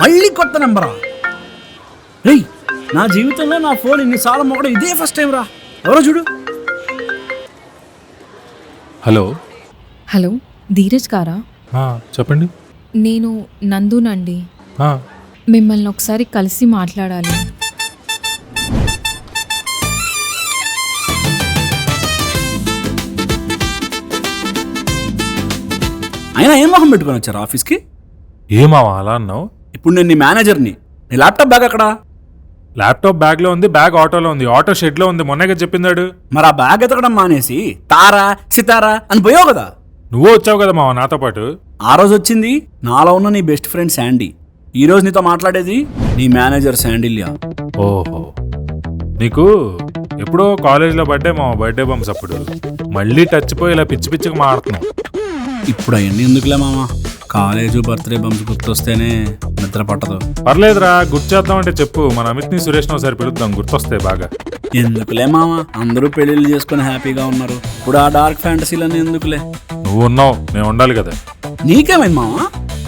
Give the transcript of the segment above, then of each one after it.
మళ్ళీ కొత్త నెంబరా? రేయ్, నా జీవితంలో నా ఫోన్ ఇన్నిసార్లు మోగడం ఇదే ఫస్ట్ టైం రా. ఎవరో చూడు. హలో హలో, ధీరజ్ గారా? చెప్పండి. నేను నందునండి. మిమ్మల్ని ఒకసారి కలిసి మాట్లాడాలి. అయినా ఏం మొహం పెట్టుకొని వచ్చారు ఆఫీస్కి? ఏమావా అలా అన్నావు? ఇప్పుడు నేను నీ మేనేజర్ని. నీ ల్యాప్టాప్ బ్యాగ్ అక్కడ? ల్యాప్టాప్ బ్యాగ్లో ఉంది, బ్యాగ్ ఆటోలో ఉంది, ఆటో షెడ్లో ఉంది. మొన్నగా చెప్పిందాడు. మరి ఆ బ్యాగ్ ఎతకడం మానేసి తారా సితారా అని పోయావు కదా. నువ్వు వచ్చావు కదా మావా నాతో పాటు. ఆ రోజు వచ్చింది నాలో ఉన్న నీ బెస్ట్ ఫ్రెండ్ శాండీ. ఈ రోజు నీతో మాట్లాడేది నీ మేనేజర్ శాండిల్యా. ఓహో, నీకు ఎప్పుడో కాలేజ్లో బర్త్డే మా బర్త్డే బంప్స్ అప్పుడు మళ్ళీ టచ్ పోయి ఇలా పిచ్చి పిచ్చిగా మాడుతున్నావు. ఇప్పుడు అవన్నీ ఎందుకులే మామ, కాలేజు బర్త్డే బంప్స్ గుర్తొస్తేనే నిద్ర పట్టదు. పర్లేదురా, గుర్తు చేద్దామంటే చెప్పు. మన అమిత్ని సురేష్ని ఒకసారి పిలుద్దాం, గుర్తొస్తాయి బాగా. ఎందుకులే మామ, అందరూ పెళ్లిళ్ళు చేసుకుని హ్యాపీగా ఉన్నారు. ఇప్పుడు ఆ డార్క్ ఫ్యాంటసీలన్నీ ఎందుకులే. నువ్వు ఉన్నావు, మేము ఉండాలి కదా. నీకేమైంది మామ?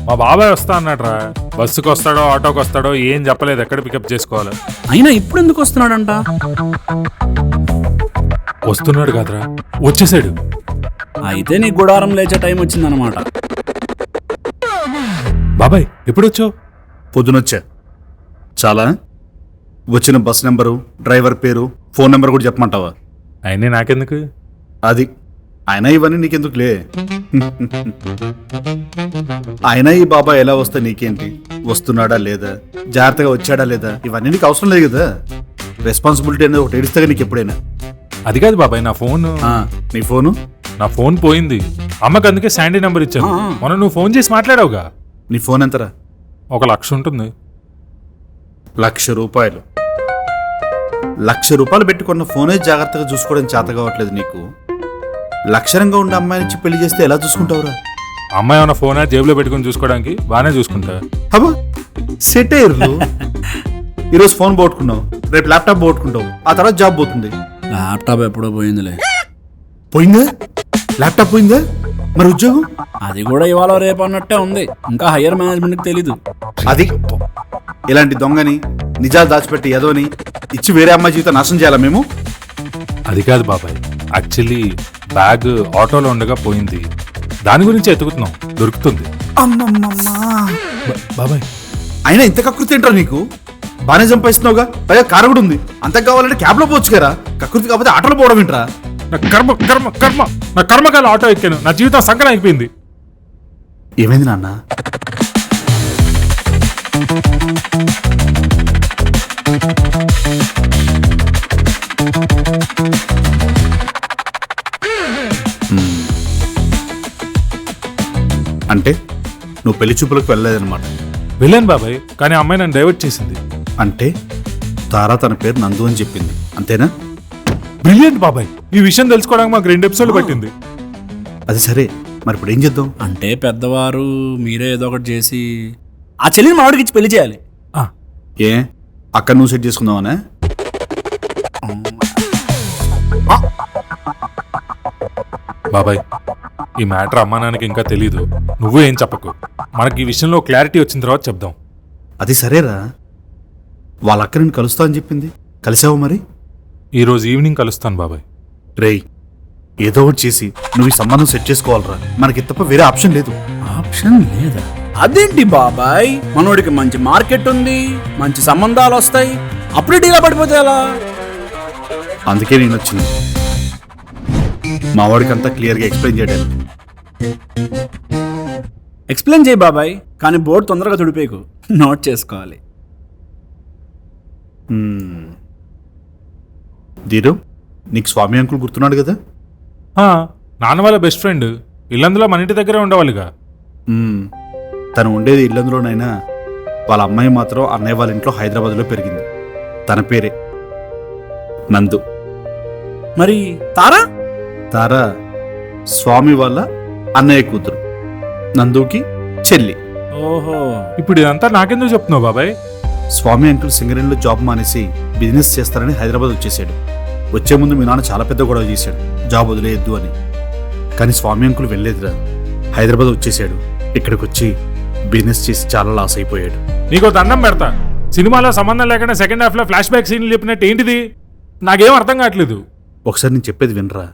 మా బాబాయ్ వస్తా అన్నట్రా. బస్సుకి వస్తాడో ఆటోకి వస్తాడో ఏం చెప్పలేదు, ఎక్కడ పికప్ చేసుకోవాలి. అయినా ఇప్పుడు ఎందుకు వస్తున్నాడంట? వస్తున్నాడు కదరా, వచ్చేసాడు. అయితే నీ గుడారం లేచే టైం వచ్చిందనమాట. బాబాయ్ ఎప్పుడు వచ్చావు? పొద్దునొచ్చా. చాలా వచ్చిన బస్ నెంబరు, డ్రైవర్ పేరు, ఫోన్ నెంబర్ కూడా చెప్పమంటావా? అయినా నాకెందుకు? అది అయినా ఇవన్నీ నీకెందుకులే. అయినా ఈ బాబా ఎలా వస్తే నీకేంటి? వస్తున్నాడా లేదా, జాగ్రత్తగా వచ్చాడా లేదా, ఇవన్నీ నీకు అవసరం లేదు కదా. రెస్పాన్సిబిలిటీ అనేది ఒకటి ఏడిస్తాగా నీకు ఎప్పుడైనా. అది కాదు బాబాయ్, నా ఫోన్. నీ ఫోను? నా ఫోన్ పోయింది. అమ్మకి అందుకే శాండీ నెంబర్ ఇచ్చాను. మొన్న నువ్వు ఫోన్ చేసి మాట్లాడావుగా. నీ ఫోన్ ఎంతరా? 1,00,000 ఉంటుంది. 1,00,000 రూపాయలు? 1,00,000 రూపాయలు పెట్టుకున్న ఫోనే జాగ్రత్తగా చూసుకోవడం చేత కావట్లేదు నీకు. లక్షణంగా ఉండే అమ్మాయి నుంచి పెళ్లి చేస్తే ఎలా చూసుకుంటావురా? అమ్మాయి ఏమన్నా ఫోన్ జేబులో పెట్టుకుని చూసుకోవడానికి బాగానే చూసుకుంటా. అబ్బా సెట్ అయ్యారు. ఈరోజు ఫోన్ పోగొట్టుకున్నావు, రేపు ల్యాప్టాప్ పోగొట్టుకుంటావు, ఆ తర్వాత జాబ్ పోతుంది. ల్యాప్టాప్ ఎప్పుడో పోయిందిలే. పోయిందా? ల్యాప్టాప్ పోయిందా? మరి ఉద్యోగం? అది కూడా ఇవాళ రేపు అన్నట్టే ఉంది. ఇంకా హయ్యర్ మేనేజ్మెంట్కి తెలీదు. అది ఇలాంటి దొంగని, నిజాలు దాచిపెట్టి ఏదోని ఇచ్చి వేరే అమ్మాయి జీవితం నాశనం చేయాలా మేము? అది కాదు బాబాయ్, యాక్చువల్లీ బ్యాగ్ ఆటోలో ఉండగా పోయింది. దాని గురించి ఎతుకుతున్నాం, దొరుకుతుంది. బాబాయ్ అయినా ఇంత కకృతి ఏంట్రా నీకు? బాగానే సంపాదిస్తున్నావుగా, పైగా కారు కూడా ఉంది. అంత కావాలంటే క్యాబ్లో పోవచ్చు కదా. కకృతి కాకపోతే ఆటోలో పోవడం ఏంట్రా? నా కర్మ కర్మ కర్మ నా కర్మకాల ఆటో ఎక్కాను. నా జీవితం సంకలం అయిపోయింది. ఏమైంది నాన్న? అంటే నువ్వు పెళ్లి చూపులకు వెళ్ళలేదన్నమాట. వెళ్ళాను బాబాయ్, కానీ అమ్మాయి నన్ను డైవర్ట్ చేసింది. అంటే తారా తన పేరు నందు అని చెప్పింది, అంతేనా? బ్రిలియంట్ బాబాయ్, ఈ విషయం తెలుసుకోవడానికి మాకు 2 ఎపిసోడ్లు పట్టింది. అది సరే, మరి ఇప్పుడు ఏం చేద్దాం? అంటే పెద్దవారు మీరే ఏదో ఒకటి చేసి ఆ చెల్లిని మావాడికి ఇచ్చి పెళ్లి చేయాలి. ఏ అక్కడ నువ్వు సెట్ చేసుకుందామనే? బాబాయ్, ఈ మ్యాటర్ అమ్మా నాన్నకి ఇంకా తెలీదు. నువ్వు ఏం చెప్పకు. మనకి ఈ విషయంలో క్లారిటీ వచ్చిన తర్వాత చెప్దాం. అది సరేరా, వాళ్ళ అక్క నేను కలుస్తా అని చెప్పింది, కలిసావు మరి? ఈరోజు ఈవినింగ్ కలుస్తాను బాబాయ్. రేయ్, ఏదో ఒకటి చేసి నువ్వు ఈ సంబంధం సెట్ చేసుకోవాలరా. మనకి తప్ప వేరే ఆప్షన్ లేదు. ఆప్షన్ లేదా? అదేంటి బాబాయ్, మనోడికి మంచి మార్కెట్ ఉంది, మంచి సంబంధాలు వస్తాయి. అప్పుడే డీలా పడిపోతే ఎలా? అందుకే నేను వచ్చింది, మా వాడికి అంతా క్లియర్గా ఎక్స్ప్లెయిన్ చేయడానికి. ఎక్స్ప్లెయిన్ చేయి బాబాయ్, కానీ బోర్డు తొందరగా తుడిపేకు, నోట్ చేసుకోవాలి. దీరు, నీకు స్వామి అంకుల్ గుర్తున్నాడు కదా? నాన్న వాళ్ళ బెస్ట్ ఫ్రెండ్. ఇల్లందులో మన ఇంటి దగ్గరే ఉండేవాళ్ళుగా. తను ఉండేది ఇల్లందులోనైనా వాళ్ళ అమ్మాయి మాత్రం అన్నయ్య వాళ్ళ ఇంట్లో హైదరాబాద్లో పెరిగింది. తన పేరే నందు. మరి తారా? తారా స్వామి వాళ్ళ అన్నయ్య కూతురు, నందుకి చెల్లి. ఓహో, ఇప్పుడు ఇదంతా నాకెందుకు చెప్తున్నావు బాబాయ్? స్వామి అంకుల్ సింగరేణిలో జాబ్ మానేసి బిజినెస్ చేస్తారని హైదరాబాద్ వచ్చేసాడు. వచ్చే ముందు మీ నాన్న చాలా పెద్ద గొడవ చేశాడు, జాబ్ వదిలేయద్దు అని. కానీ స్వామి అంకుల్ వెళ్ళలేదురా, హైదరాబాద్ వచ్చేసాడు. ఇక్కడికి వచ్చి బిజినెస్ చేసి చాలా లాస్ అయిపోయాడు. నీకు దండం పెడతా. సినిమాలో సంబంధం లేకుండా సెకండ్ హాఫ్లో ఫ్లాష్ బ్యాక్ సీన్లు చెప్పినట్టు ఏంటిది? నాకేం అర్థం కావట్లేదు. ఒకసారి నేను చెప్పేది వినరా.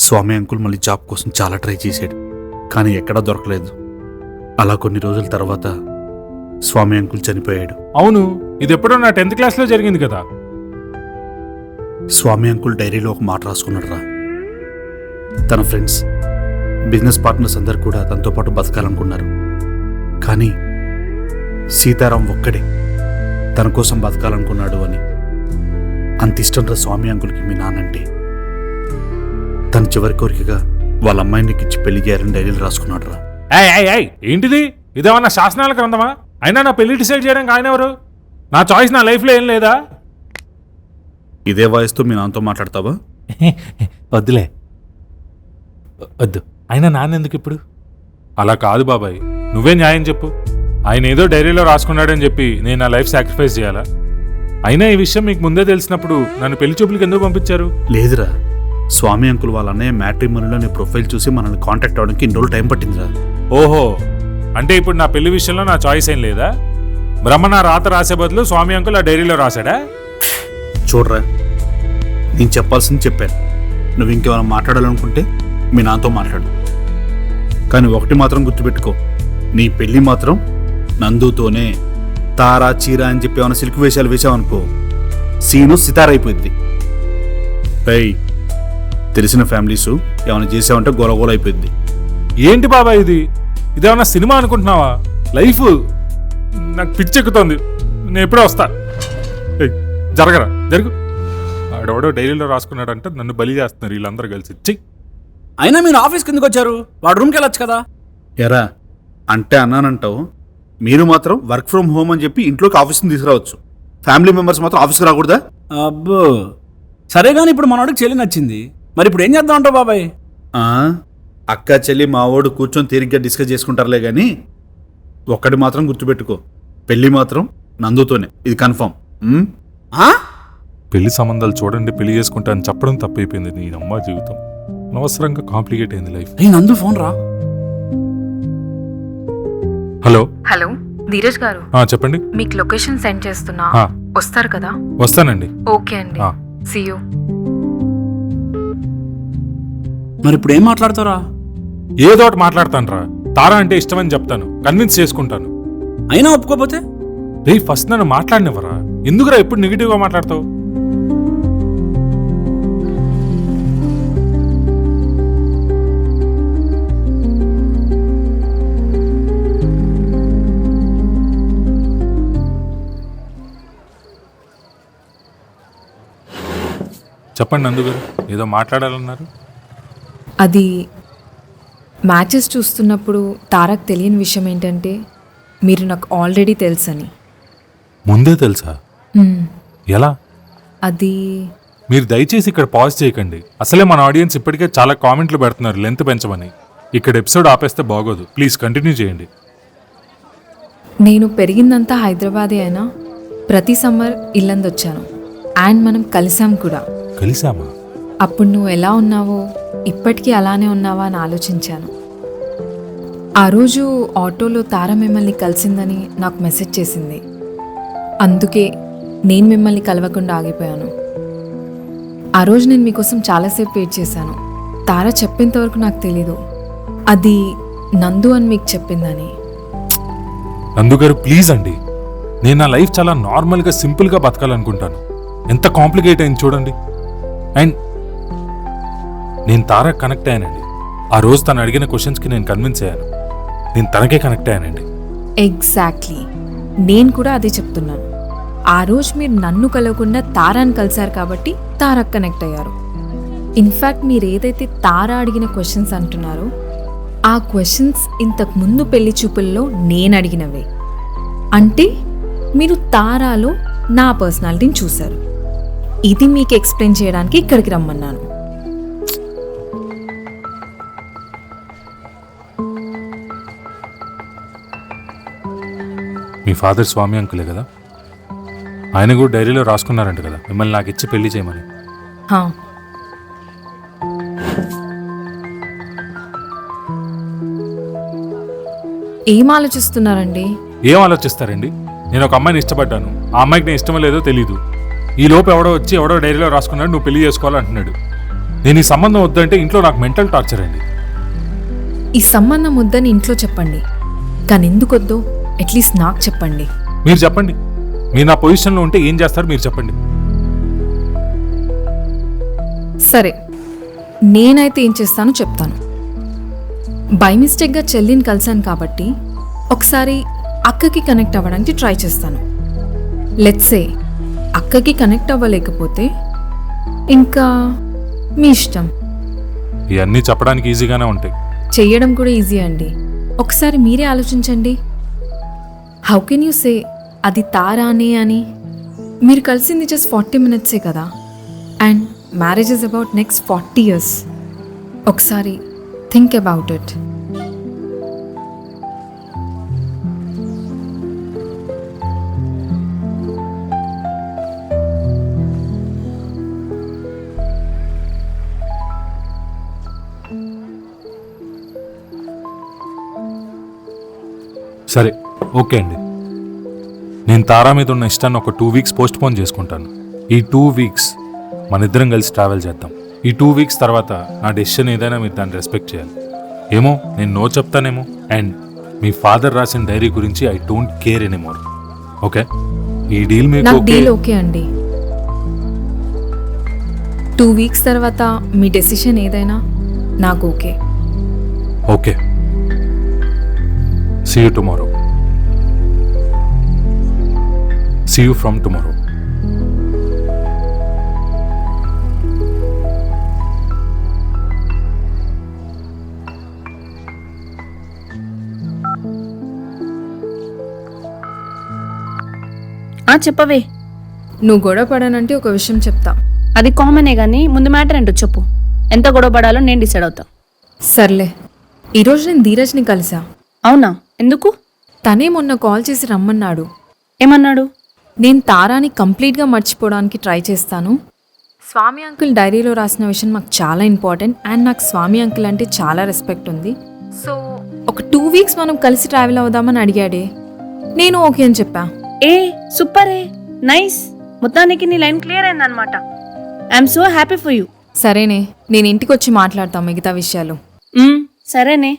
స్వామి అంకుల్ మళ్ళీ జాబ్ కోసం చాలా ట్రై చేశాడు, కానీ ఎక్కడా దొరకలేదు. అలా కొన్ని రోజుల తర్వాత స్వామి అంకుల్ చనిపోయాడు. అవును, ఇది ఎప్పుడో నా 10th క్లాస్లో జరిగింది కదా. స్వామి అంకుల్ డైరీలో ఒక మాట రాసుకున్నాడు రా. తన ఫ్రెండ్స్, బిజినెస్ పార్ట్నర్స్ అందరు కూడా తనతో పాటు బతకాలనుకున్నారు, కానీ సీతారాం ఒక్కడే తన కోసం బతకాలనుకున్నాడు అని. అంత ఇష్టం రా స్వామి అంకుల్కి మీ నాన్నంటే. తన చివరి కోరికగా వాళ్ళ అమ్మాయిని ఇచ్చి పెళ్లి చేయాలని డైరీలు రాసుకున్నాడు రా. ఏంటిది? ఇదేమన్నా శాసనాల గ్రంథమా? అయినా నా పెళ్లి డిసైడ్ చేయడానికి ఆయన ఎవరు? నా చాయిస్ నా లైఫ్లో ఏం లేదా? ఇదే వాయిస్తో మీ నాన్నతో మాట్లాడతావా? వద్దులే, వద్దు. అయినా నాన్నెందుకు ఇప్పుడు? అలా కాదు బాబాయ్, నువ్వే న్యాయం చెప్పు. ఆయన ఏదో డైరీలో రాసుకున్నాడని చెప్పి నేను నా లైఫ్ సాక్రిఫైస్ చేయాలా? అయినా ఈ విషయం మీకు ముందే తెలిసినప్పుడు నన్ను పెళ్లి చూపులకు ఎందుకు పంపించారు? లేదురా, స్వామి అంకుల్ వాళ్ళ అన్నయ్య మ్యాట్రిమోనీలో నీ ప్రొఫైల్ చూసి మనల్ని కాంటాక్ట్ అవ్వడానికి ఇన్ని రోజులు టైం పట్టిందిరా. ఓహో, అంటే ఇప్పుడు నా పెళ్లి విషయంలో నా చాయిస్ ఏం లేదా? బ్రహ్మ నా రాత రాసే బదులు స్వామి అంకుల్ ఆ డైరీలో రాశాడా? చూడరా, నేను చెప్పాల్సింది చెప్పాను. నువ్వు ఇంకేమైనా మాట్లాడాలనుకుంటే మీ నాన్నతో మాట్లాడు, కానీ ఒకటి మాత్రం గుర్తుపెట్టుకో, నీ పెళ్ళి మాత్రం నందుతోనే. తారా చీర అని చెప్పి ఏమైనా సిల్క్ వేషాలు వేసావనుకో, సీను సితారైపోయింది. తెలిసిన ఫ్యామిలీసు ఏమైనా చేసావంటే గొలగోల అయిపోయింది. ఏంటి బాబాయ్ ఇది? ఇదేమన్నా సినిమా అనుకుంటున్నావా? లైఫ్ నాకు పిచ్చెక్కుతోంది. నేను ఎప్పుడో వస్తా. జరగరా, జరుగు. ఆడెవడో డైరీలో రాసుకున్నాడంటే నన్ను బలి చేస్తున్నారు వీళ్ళందరూ కలిసి. చెయ్యి. అయినా మీరు ఆఫీస్కి ఎందుకు వచ్చారు? వాడు రూమ్కి వెళ్ళొచ్చు కదా. ఎరా అంటే అన్నానంటావు, మీరు మాత్రం వర్క్ ఫ్రమ్ హోమ్ అని చెప్పి ఇంట్లోకి ఆఫీస్ని తీసుకురావచ్చు, ఫ్యామిలీ మెంబర్స్ మాత్రం ఆఫీస్కి రాకూడదా? అబ్బో, సరే కానీ ఇప్పుడు మనోడికి చెల్లి నచ్చింది, మరి ఇప్పుడు ఏం చేద్దాం అంటావు బాబాయ్? అక్క చెల్లి మావోడు కూర్చొని తీరిగ్గా డిస్కస్ చేసుకుంటారులే కానీ ఒక్కటి మాత్రం గుర్తుపెట్టుకో, పెళ్లి మాత్రం నందుతోనే, ఇది కన్ఫర్మ్. పెళ్లి సంబంధాలు చూడండి, పెళ్లి చేసుకుంటా అని చెప్పడం తప్పైపోయింది. నీ అమ్మ జీవితం అనవసరంగా కాంప్లికేట్ అయింది లైఫ్. నందు ఫోన్ రా. హలో హలో ధీరజ్ గారు, చెప్పండి. మీకు లొకేషన్ సెండ్ చేస్తున్నా, వస్తారు కదా? వస్తానండి. ఓకే అండి, సీ యూ. మరి ఇప్పుడు ఏం మాట్లాడతారా? ఏదో ఒకటి మాట్లాడతాను రా. తారా అంటే ఇష్టమని చెప్తాను, కన్విన్స్ చేసుకుంటాను. అయినా ఒప్పుకోపోతే? రే ఫస్ట్ నన్ను మాట్లాడినవరా, ఎందుకురా ఎప్పుడు నెగిటివ్గా మాట్లాడతావు? చెప్పండి నందుగారు, ఏదో మాట్లాడాలన్నారు. అది మ్యాచెస్ చూస్తున్నప్పుడు తారక్ తెలియని విషయం ఏంటంటే మీరు నాకు ఆల్రెడీ తెలుసని. ముందే తెలుసా? ఎలా? అది మీరు దయచేసి ఇక్కడ పాజ్ చేయకండి. అసలే మన ఆడియన్స్ ఇప్పటికే చాలా కామెంట్లు పెడుతున్నారు లెంత్ పెంచమని. ఇక్కడ ఎపిసోడ్ ఆపేస్తే బాగోదు, ప్లీజ్ కంటిన్యూ చేయండి. నేను పెరిగిందంతా హైదరాబాదే అయినా ప్రతి సమ్మర్ ఇల్లందొచ్చాను, అండ్ మనం కలిసాం కూడా. కలిసామా? అప్పుడు నువ్వు ఎలా ఉన్నావో ఇప్పటికీ అలానే ఉన్నావా అని ఆలోచించాను. ఆ రోజు ఆటోలో తార మిమ్మల్ని కలిసిందని నాకు మెసేజ్ చేసింది, అందుకే నేను మిమ్మల్ని కలవకుండా ఆగిపోయాను. ఆ రోజు నేను మీకోసం చాలాసేపు వెయిట్ చేశాను. తార చెప్పేంతవరకు నాకు తెలీదు అది నందు అని మీకు చెప్పిందని. నందుగారు ప్లీజ్ అండి, నేను నా లైఫ్ చాలా నార్మల్గా సింపుల్గా బతకాలనుకుంటాను. ఎంత కాంప్లికేట్ అయింది చూడండి. అండ్ నేను తారా కనెక్ట్ అయ్యానండి. ఆ రోజు తను అడిగిన క్వశ్చన్స్కి నేను కన్విన్స్ అయ్యాను. నేను తనకే కనెక్ట్ అయ్యానండి. ఎగ్జాక్ట్లీ, నేను కూడా అదే చెప్తున్నాను. ఆ రోజు మీరు నన్ను కలవకుండా తారాని కలిశారు కాబట్టి తారా కనెక్ట్ అయ్యారు. ఇన్ఫ్యాక్ట్ మీరు ఏదైతే తారా అడిగిన క్వశ్చన్స్ అంటున్నారో ఆ క్వశ్చన్స్ ఇంతకు ముందు పెళ్లి చూపుల్లో నేను అడిగినవే. అంటే మీరు తారాలో నా పర్సనాలిటీని చూశారు. ఇది మీకు ఎక్స్ప్లెయిన్ చేయడానికి ఇక్కడికి రమ్మన్నాను. మీ ఫాదర్ స్వామి అంకులే కదా, ఆయన కూడా డైరీలో రాసుకున్నారంట కదా మిమ్మల్ని నాకు ఇచ్చి పెళ్లి చేయమని. ఏం ఆలోచిస్తున్నారండి? ఏం ఆలోచిస్తారండి? నేను ఒక అమ్మాయిని ఇష్టపడ్డాను, ఆ అమ్మాయికి నేను ఇష్టమో లేదో తెలీదు. ఈ లోపు ఎవడో వచ్చి ఎవడో డైరీలో రాసుకున్నాడు నువ్వు పెళ్లి చేసుకోవాలంటున్నాడు. నేను ఈ సంబంధం వద్దంటే ఇంట్లో నాకు మెంటల్ టార్చర్ అండి. ఈ సంబంధం వద్దని ఇంట్లో చెప్పండి, కానీ ఎందుకు వద్దో అట్లీస్ట్ నాకు చెప్పండి. మీరు చెప్పండి, మీరు నా పొజిషన్లో ఉంటే ఏం చేస్తారు మీరు చెప్పండి. సరే, నేనైతే ఏం చేస్తానో చెప్తాను. బై మిస్టేక్గా చెల్లిని కలిశాను కాబట్టి ఒకసారి అక్కకి కనెక్ట్ అవ్వడానికి ట్రై చేస్తాను. లెట్స్ సే అక్కకి కనెక్ట్ అవ్వలేకపోతే ఇంకా మీ ఇష్టం. ఇవన్నీ చెప్పడానికి ఈజీగానే ఉంటాయి. చెయ్యడం కూడా ఈజీ అండి. ఒకసారి మీరే ఆలోచించండి. హౌ కెన్ యూ సే అది తారానే అని? మీరు కలిసింది జస్ట్ 40 minutesే కదా, and marriage is about next 40 years. ఒకసారి థింక్ అబౌట్ ఇట్. సరే, ఓకే అండి. నేను తారా మీద ఉన్న ఇష్టాన్ని ఒక 2 weeks పోస్ట్ పోన్ చేసుకుంటాను. ఈ 2 weeks మన ఇద్దరం కలిసి ట్రావెల్ చేద్దాం. ఈ 2 weeks తర్వాత నా డెసిషన్ ఏదైనా మీరు దాన్ని రెస్పెక్ట్ చేయాలి. ఏమో నేను నో చెప్తానేమో, అండ్ మీ ఫాదర్ రాసిన డైరీ గురించి I don't care anymore. Okay, ఈ డీల్ మీకు నాకు ఓకే? డీల్ ఓకే అండి. 2 weeks తర్వాత మీ డెసిషన్ ఏదైనా నాకు okay. Okay, see you tomorrow. See you from tomorrow. చెప్పవే. నువ్వు గొడవ పడానంటే ఒక విషయం చెప్తా. అది కామనే గానీ ముందు మ్యాటర్ ఏంటో చెప్పు. ఎంత గొడవ పడాలో నేను డిసైడ్ అవుతా. సర్లే, ఈరోజు నేను ధీరజ్ని కలిసా. అవునా? ఎందుకు? తనే మొన్న కాల్ చేసి రమ్మన్నాడు. ఏమన్నాడు? నేను తారాని కంప్లీట్గా మర్చిపోవడానికి ట్రై చేస్తాను. స్వామి అంకుల్ డైరీలో రాసిన విషయం మాకు చాలా ఇంపార్టెంట్, అండ్ నాకు స్వామి అంకుల్ అంటే చాలా రెస్పెక్ట్ ఉంది. సో ఒక 2 weeks మనం కలిసి ట్రావెల్ అవుదామని అడిగాడే. నేను ఓకే అని చెప్పా. ఏ సూపరే, నైస్. మొత్తానికి నీ లైన్ క్లియర్ అయిందనమాట. I'm so happy for you. సరేనే, నేను ఇంటికి వచ్చి మాట్లాడతాం మిగతా విషయాలు. సరేనే.